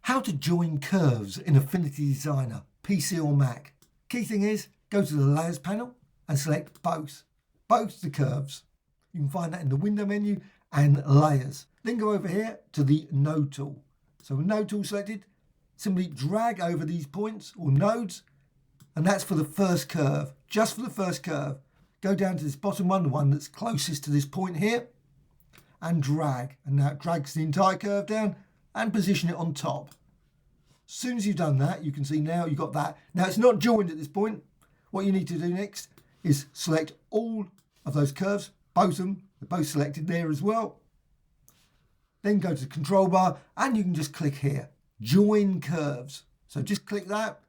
How to join curves in Affinity Designer, PC or Mac. Key thing is, go to the Layers panel and select both the curves. You can find that in the window menu and Layers. Then go over here to the Node tool. So with Node tool selected, simply drag over these points or nodes, and that's for the first curve, just for the first curve. Go down to this bottom one, the one that's closest to this point here, and drag. And now it drags the entire curve down and position it on top. As soon as you've done that, you can see now you've got that. Now it's not joined at this point. What you need to do next is select all of those curves, both of them, they're both selected there as well. Then go to the control bar and you can just click here, join curves. So just click that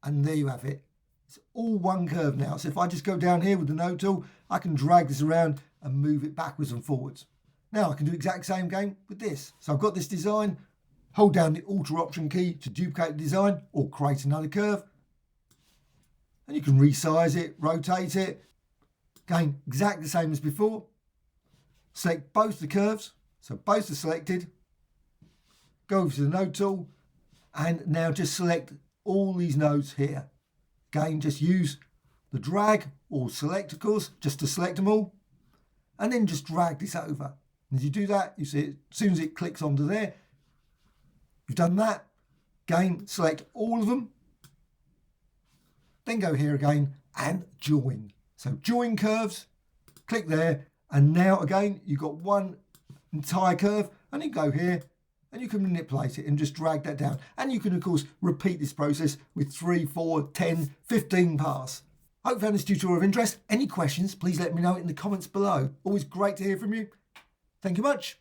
and there you have it. It's all one curve now. So if I just go down here with the node tool, I can drag this around and move it backwards and forwards. Now I can do the exact same game with this. So I've got this design, hold down the Alt or Option key to duplicate the design or create another curve. And you can resize it, rotate it. Again, exactly the same as before. Select both the curves, so both are selected. Go over to the node tool and now just select all these nodes here. Again, just use the drag or select, of course, just to select them all. And then just drag this over. And as you do that, you see it, as soon as it clicks onto there, you've done that. Again, select all of them. Then go here again and join. So join curves, click there. And now again, you've got one entire curve and you go here and you can manipulate it and just drag that down. And you can, of course, repeat this process with 3, 4, 10, 15 paths. I hope you found this tutorial of interest. Any questions, please let me know in the comments below. Always great to hear from you. Thank you much.